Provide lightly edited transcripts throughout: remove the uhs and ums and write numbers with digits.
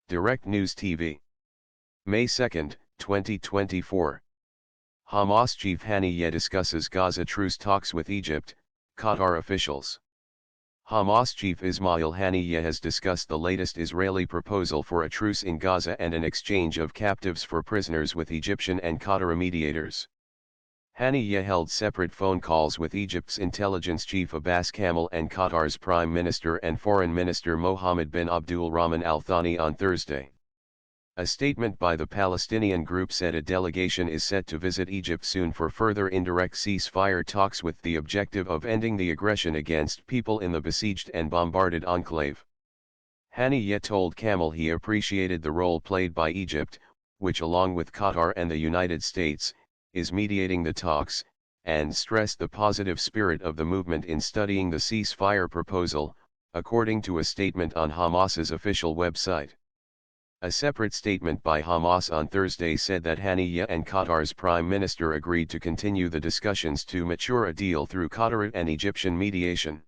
Direct News TV. May 2, 2024. Hamas chief Haniyeh discusses Gaza truce talks with Egypt, Qatar officials. Hamas chief Ismail Haniyeh has discussed the latest Israeli proposal for a truce in Gaza and an exchange of captives for prisoners with Egyptian and Qatari mediators. Haniyeh held separate phone calls with Egypt's intelligence chief Abbas Kamel and Qatar's Prime Minister and Foreign Minister Mohammed bin Abdul Rahman Al Thani on Thursday. A statement by the Palestinian group said a delegation is set to visit Egypt soon for further indirect ceasefire talks with the objective of ending the aggression against people in the besieged and bombarded enclave. Haniyeh told Kamel he appreciated the role played by Egypt, which along with Qatar and the United States, is mediating the talks, and stressed the positive spirit of the movement in studying the ceasefire proposal, according to a statement on Hamas's official website. A separate statement by Hamas on Thursday said that Haniyeh and Qatar's prime minister agreed to continue the discussions to mature a deal through Qatari and Egyptian mediation.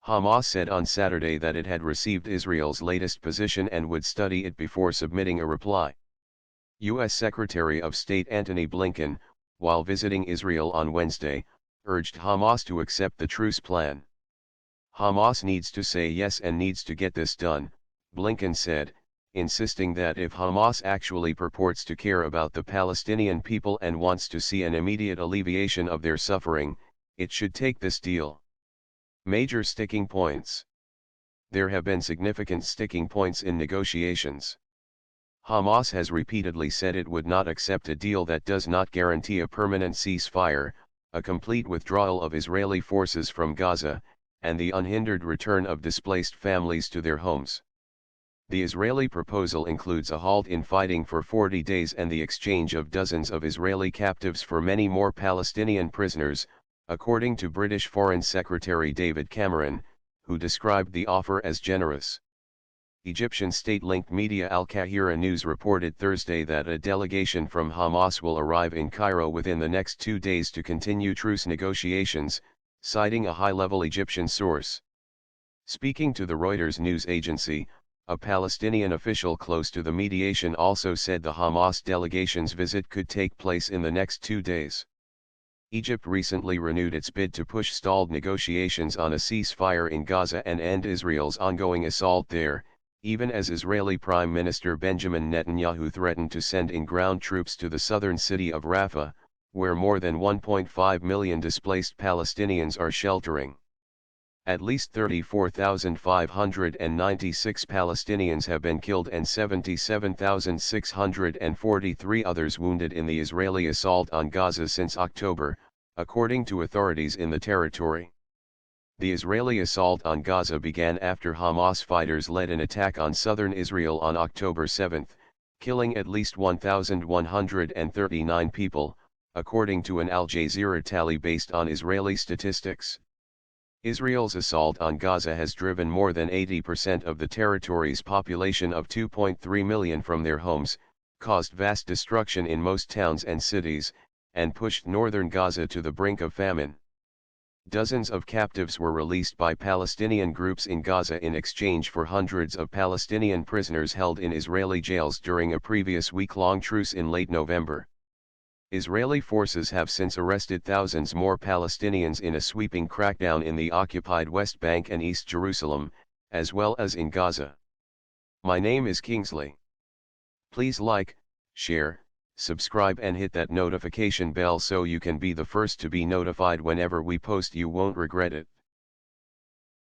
Hamas said on Saturday that it had received Israel's latest position and would study it before submitting a reply. U.S. Secretary of State Antony Blinken, while visiting Israel on Wednesday, urged Hamas to accept the truce plan. Hamas needs to say yes and needs to get this done, Blinken said, insisting that if Hamas actually purports to care about the Palestinian people and wants to see an immediate alleviation of their suffering, it should take this deal. Major sticking points. There have been significant sticking points in negotiations. Hamas has repeatedly said it would not accept a deal that does not guarantee a permanent ceasefire, a complete withdrawal of Israeli forces from Gaza, and the unhindered return of displaced families to their homes. The Israeli proposal includes a halt in fighting for 40 days and the exchange of dozens of Israeli captives for many more Palestinian prisoners, according to British Foreign Secretary David Cameron, who described the offer as generous. Egyptian state-linked media Al Qahira News reported Thursday that a delegation from Hamas will arrive in Cairo within the next 2 days to continue truce negotiations, citing a high-level Egyptian source. Speaking to the Reuters news agency, a Palestinian official close to the mediation also said the Hamas delegation's visit could take place in the next 2 days. Egypt recently renewed its bid to push stalled negotiations on a ceasefire in Gaza and end Israel's ongoing assault there, even as Israeli Prime Minister Benjamin Netanyahu threatened to send in ground troops to the southern city of Rafah, where more than 1.5 million displaced Palestinians are sheltering. At least 34,596 Palestinians have been killed and 77,643 others wounded in the Israeli assault on Gaza since October, according to authorities in the territory. The Israeli assault on Gaza began after Hamas fighters led an attack on southern Israel on October 7, killing at least 1,139 people, according to an Al Jazeera tally based on Israeli statistics. Israel's assault on Gaza has driven more than 80% of the territory's population of 2.3 million from their homes, caused vast destruction in most towns and cities, and pushed northern Gaza to the brink of famine. Dozens of captives were released by Palestinian groups in Gaza in exchange for hundreds of Palestinian prisoners held in Israeli jails during a previous week-long truce in late November. Israeli forces have since arrested thousands more Palestinians in a sweeping crackdown in the occupied West Bank and East Jerusalem, as well as in Gaza. My name is Kingsley. Please like, share, subscribe and hit that notification bell so you can be the first to be notified whenever we post. You won't regret it.